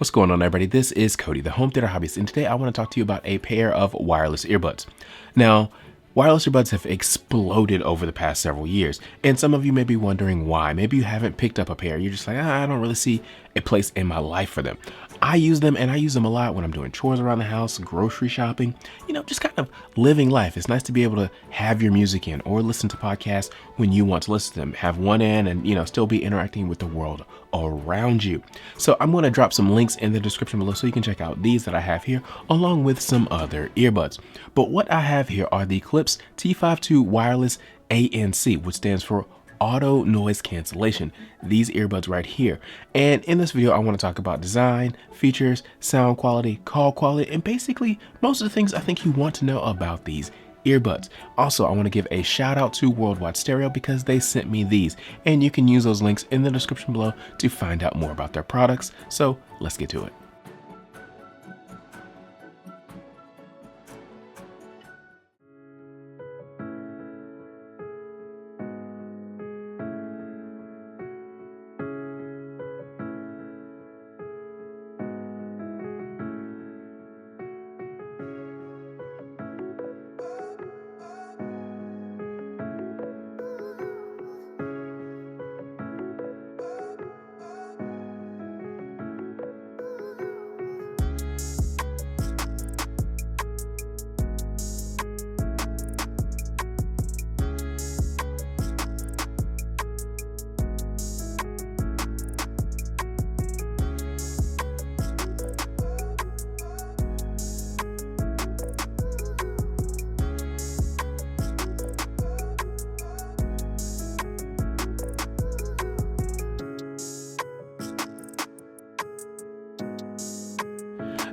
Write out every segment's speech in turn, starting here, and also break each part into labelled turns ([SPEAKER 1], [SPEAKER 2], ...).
[SPEAKER 1] What's going on, everybody? This is Cody, the home theater hobbyist, and today I want to talk to you about a pair of wireless earbuds. Now, wireless earbuds have exploded over the past several years, and some of you may be wondering why. Maybe you haven't picked up a pair. You're just like, I don't really see a place in my life for them. I use them, and I use them a lot when I'm doing chores around the house, grocery shopping, just kind of living life. It's nice to be able to have your music in or listen to podcasts when you want to listen to them, have one in and, still be interacting with the world around you. So I'm going to drop some links in the description below so you can check out these that I have here along with some other earbuds. But what I have here are the Klipsch T52 Wireless ANC, which stands for Auto Noise Cancellation, these earbuds right here. And in this video, I want to talk about design, features, sound quality, call quality, and basically most of the things I think you want to know about these earbuds. Also, I want to give a shout out to Worldwide Stereo because they sent me these, and you can use those links in the description below to find out more about their products. So let's get to it.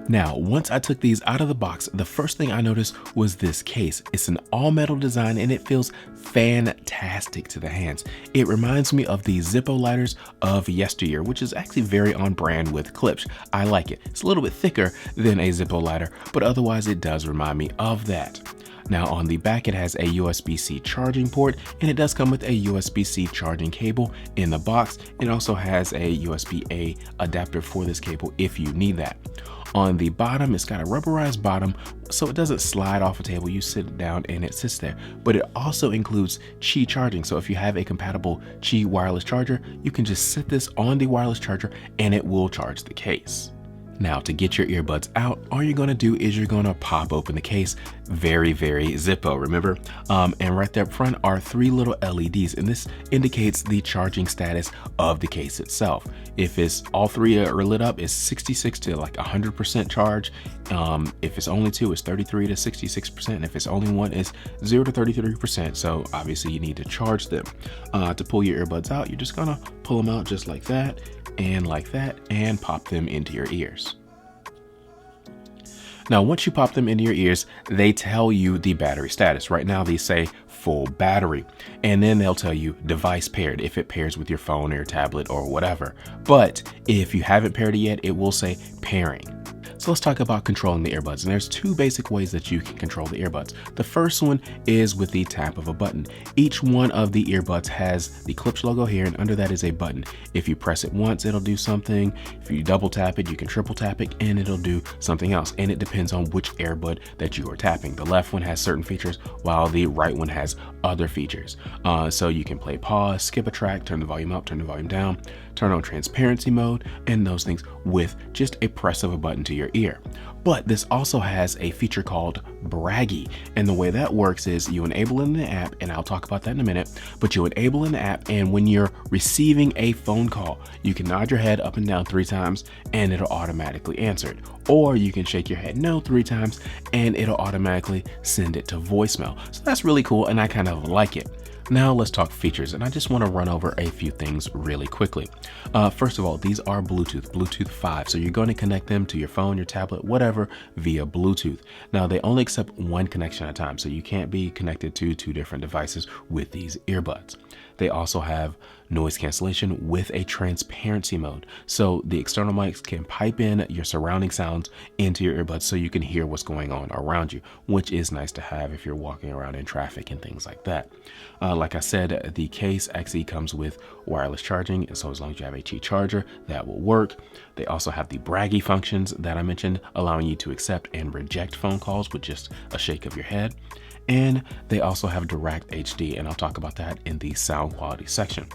[SPEAKER 1] Now, once I took these out of the box, the first thing I noticed was this case. It's an all metal design and it feels fantastic to the hands. It reminds me of the Zippo lighters of yesteryear, which is actually very on brand with Klipsch. I like it. It's a little bit thicker than a Zippo lighter, but otherwise it does remind me of that. Now on the back, it has a USB-C charging port, and it does come with a USB-C charging cable in the box. It also has a USB-A adapter for this cable if you need that. On the bottom, it's got a rubberized bottom, so it doesn't slide off a table. You sit it down and it sits there. But it also includes Qi charging. So if you have a compatible Qi wireless charger, you can just sit this on the wireless charger and it will charge the case. Now, to get your earbuds out, all you're going to do is you're going to pop open the case. Very, very Zippo, remember? And right there up front are 3 little LEDs, and this indicates the charging status of the case itself. If it's all 3 are lit up, it's 66 to like 100% charge. If it's only 2, it's 33 to 66%. And if it's only 1, it's 0 to 33%. So obviously you need to charge them. To pull your earbuds out, you're just going to pull them out just like that, and pop them into your ears. Now, once you pop them into your ears, they tell you the battery status. Right now, they say full battery, and then they'll tell you device paired if it pairs with your phone or your tablet or whatever. But if you haven't paired it yet, it will say pairing. So let's talk about controlling the earbuds. And there's 2 basic ways that you can control the earbuds. The first one is with the tap of a button. Each one of the earbuds has the Klipsch logo here, and under that is a button. If you press it once, it'll do something. If you double tap it, you can triple tap it, and it'll do something else. And it depends on which earbud that you are tapping. The left one has certain features, while the right one has other features. So you can play pause, skip a track, turn the volume up, turn the volume down, turn on transparency mode, and those things with just a press of a button to your ear. But this also has a feature called Braggy, and the way that works is you enable it in the app, and I'll talk about that in a minute, but you enable in the app, and when you're receiving a phone call, you can nod your head up and down 3 times and it'll automatically answer it. Or you can shake your head no 3 times and it'll automatically send it to voicemail. So that's really cool, and I kind of like it. Now let's talk features, and I just want to run over a few things really quickly. First of all, these are Bluetooth 5, so you're going to connect them to your phone, your tablet, whatever, via Bluetooth. Now they only accept 1 connection at a time, so you can't be connected to 2 different devices with these earbuds. They also have noise cancellation with a transparency mode. So the external mics can pipe in your surrounding sounds into your earbuds so you can hear what's going on around you, which is nice to have if you're walking around in traffic and things like that. Like I said, the case actually comes with wireless charging, and so as long as you have a Qi charger, that will work. They also have the braggy functions that I mentioned, allowing you to accept and reject phone calls with just a shake of your head. And they also have Dirac HD, and I'll talk about that in the sound quality section.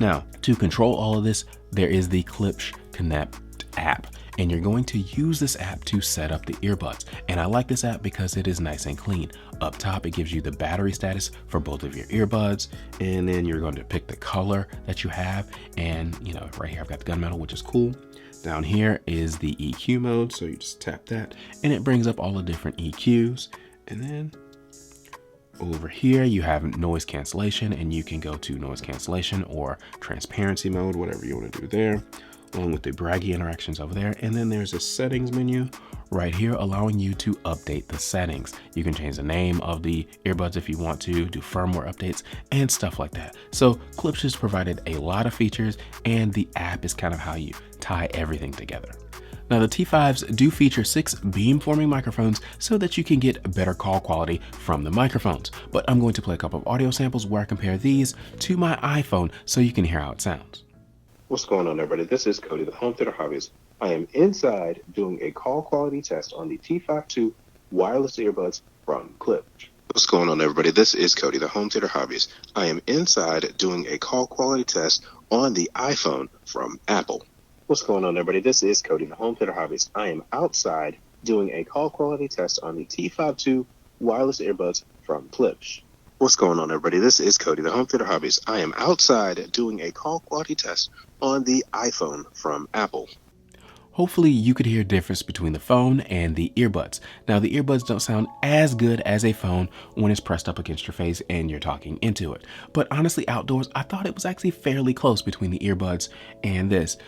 [SPEAKER 1] Now, to control all of this, there is the Klipsch Connect app, and you're going to use this app to set up the earbuds. And I like this app because it is nice and clean. Up top, it gives you the battery status for both of your earbuds, and then you're going to pick the color that you have. And right here, I've got the gunmetal, which is cool. Down here is the EQ mode, so you just tap that, and it brings up all the different EQs. And then over here, you have noise cancellation, and you can go to noise cancellation or transparency mode, whatever you want to do there, along with the braggy interactions over there. And then there's a settings menu right here, allowing you to update the settings. You can change the name of the earbuds if you want to, do firmware updates and stuff like that. So Klipsch has provided a lot of features, and the app is kind of how you tie everything together. Now, the T5s do feature 6 beamforming microphones so that you can get better call quality from the microphones. But I'm going to play a couple of audio samples where I compare these to my iPhone so you can hear how it sounds.
[SPEAKER 2] What's going on, everybody? This is Cody, the home theater hobbyist. I am inside doing a call quality test on the T5 II wireless earbuds from Klipsch. What's going on, everybody? This is Cody, the home theater hobbyist. I am inside doing a call quality test on the iPhone from Apple. What's going on, everybody? This is Cody, the home theater hobbyist. I am outside doing a call quality test on the T5 II wireless earbuds from Klipsch. What's going on, everybody? This is Cody, the home theater hobbyist. I am outside doing a call quality test on the iPhone from Apple.
[SPEAKER 1] Hopefully you could hear a difference between the phone and the earbuds. Now, the earbuds don't sound as good as a phone when it's pressed up against your face and you're talking into it. But honestly, outdoors, I thought it was actually fairly close between the earbuds and this.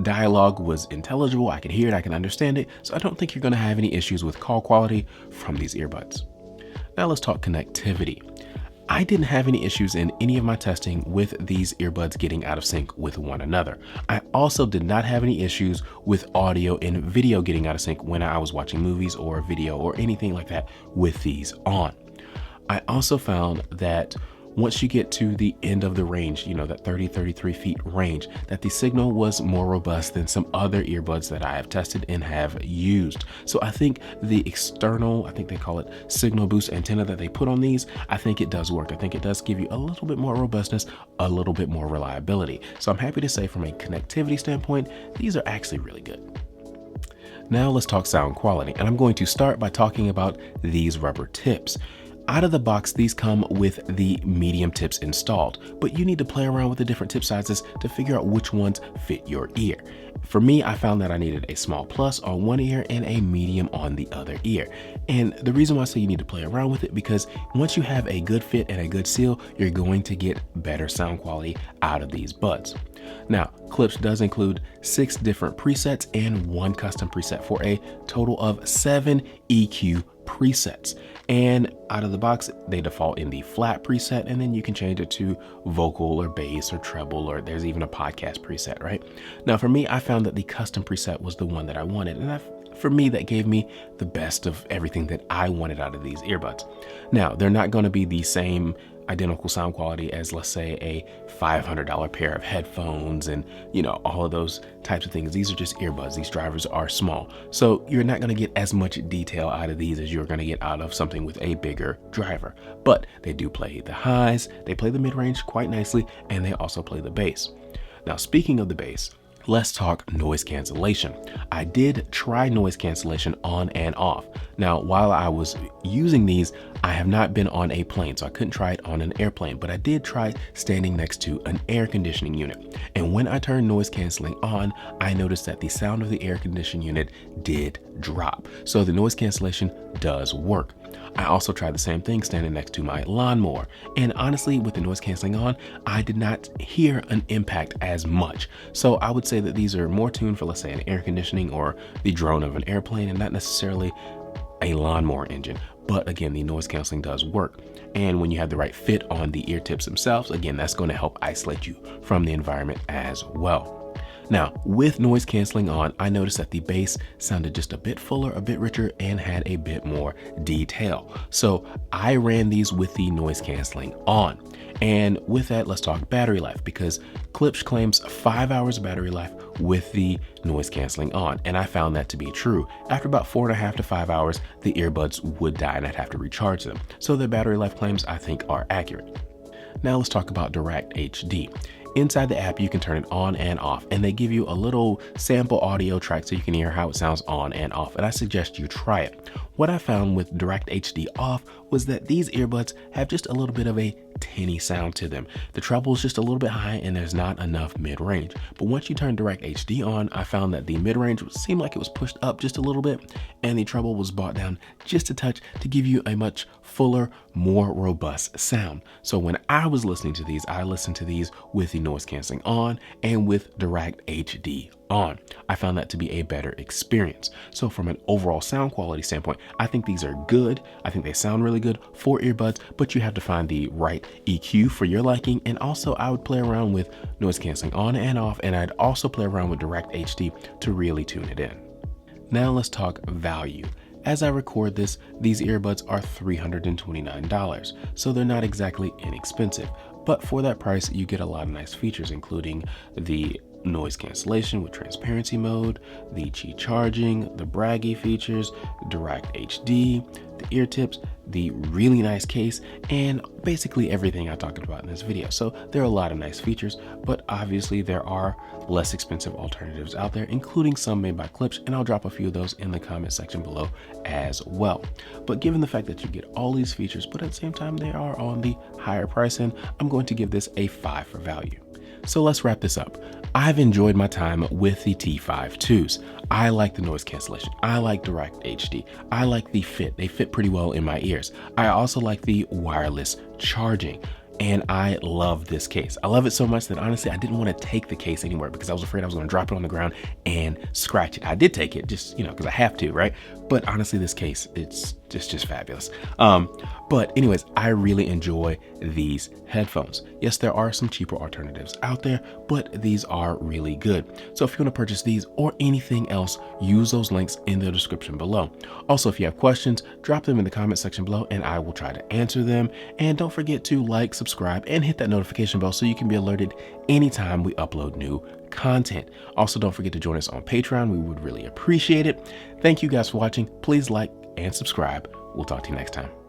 [SPEAKER 1] Dialogue was intelligible, I could hear it, I can understand it, so I don't think you're going to have any issues with call quality from these earbuds. Now let's talk connectivity. I didn't have any issues in any of my testing with these earbuds getting out of sync with one another. I also did not have any issues with audio and video getting out of sync when I was watching movies or video or anything like that with these on. I also found that once you get to the end of the range, that 33 feet range, that the signal was more robust than some other earbuds that I have tested and have used. So I think the external, I think they call it signal boost antenna that they put on these, I think it does work. I think it does give you a little bit more robustness, a little bit more reliability. So I'm happy to say from a connectivity standpoint, these are actually really good. Now let's talk sound quality, and I'm going to start by talking about these rubber tips. Out of the box, these come with the medium tips installed, but you need to play around with the different tip sizes to figure out which ones fit your ear. For me, I found that I needed a small plus on one ear and a medium on the other ear. And the reason why I say you need to play around with it, because once you have a good fit and a good seal, you're going to get better sound quality out of these buds. Now, Klipsch does include 6 different presets and 1 custom preset for a total of 7 EQ presets. And out of the box, they default in the flat preset, and then you can change it to vocal or bass or treble, or there's even a podcast preset, right? Now, for me, I found that the custom preset was the one that I wanted, and for me, that gave me the best of everything that I wanted out of these earbuds. Now, they're not going to be the same identical sound quality as, let's say, a $500 pair of headphones and all of those types of things. These are just earbuds. These drivers are small, so you're not going to get as much detail out of these as you're going to get out of something with a bigger driver. But they do play the highs, they play the mid-range quite nicely, and they also play the bass. Now, speaking of the bass, let's talk noise cancellation. I did try noise cancellation on and off. Now, while I was using these, I have not been on a plane, so I couldn't try it on an airplane, but I did try standing next to an air conditioning unit. And when I turned noise canceling on, I noticed that the sound of the air conditioning unit did drop. So the noise cancellation does work. I also tried the same thing standing next to my lawnmower. And honestly, with the noise canceling on, I did not hear an impact as much. So I would say that these are more tuned for, let's say, an air conditioning or the drone of an airplane, and not necessarily a lawnmower engine. But again, the noise canceling does work. And when you have the right fit on the ear tips themselves, again, that's going to help isolate you from the environment as well. Now, with noise canceling on, I noticed that the bass sounded just a bit fuller, a bit richer, and had a bit more detail. So I ran these with the noise canceling on. And with that, let's talk battery life, because Klipsch claims 5 hours of battery life with the noise canceling on. And I found that to be true. After about 4.5 to 5 hours, the earbuds would die and I'd have to recharge them. So the battery life claims, I think, are accurate. Now let's talk about Dirac HD. Inside the app, you can turn it on and off, and they give you a little sample audio track so you can hear how it sounds on and off, and I suggest you try it. What I found with Dirac HD off was that these earbuds have just a little bit of a tinny sound to them. The treble is just a little bit high and there's not enough mid-range. But once you turn Dirac HD on, I found that the mid-range seemed like it was pushed up just a little bit and the treble was brought down just a touch to give you a much fuller, more robust sound. So when I was listening to these, I listened to these with the noise canceling on and with Dirac HD on. I found that to be a better experience. So from an overall sound quality standpoint, I think these are good. I think they sound really good for earbuds, but you have to find the right EQ for your liking. And also I would play around with noise canceling on and off, and I'd also play around with Dirac HD to really tune it in. Now let's talk value. As I record this, these earbuds are $329, so they're not exactly inexpensive. But for that price, you get a lot of nice features, including the noise cancellation with transparency mode, the Qi charging, the braggy features, Dirac HD, the ear tips, the really nice case, and basically everything I talked about in this video. So there are a lot of nice features, but obviously there are less expensive alternatives out there, including some made by Klipsch, and I'll drop a few of those in the comment section below as well. But given the fact that you get all these features, but at the same time they are on the higher price end, I'm going to give this a 5 for value. So let's wrap this up. I've enjoyed my time with the T5-2s. I like the noise cancellation. I like Dirac HD. I like the fit. They fit pretty well in my ears. I also like the wireless charging. And I love this case. I love it so much that honestly, I didn't want to take the case anywhere because I was afraid I was going to drop it on the ground and scratch it. I did take it just, because I have to, right? But honestly, this case, it's just fabulous. But anyways, I really enjoy these headphones. Yes, there are some cheaper alternatives out there, but these are really good. So if you want to purchase these or anything else, use those links in the description below. Also, if you have questions, drop them in the comment section below and I will try to answer them. And don't forget to like, subscribe, and hit that notification bell so you can be alerted anytime we upload new content. Also, don't forget to join us on Patreon. We would really appreciate it. Thank you guys for watching. Please like and subscribe. We'll talk to you next time.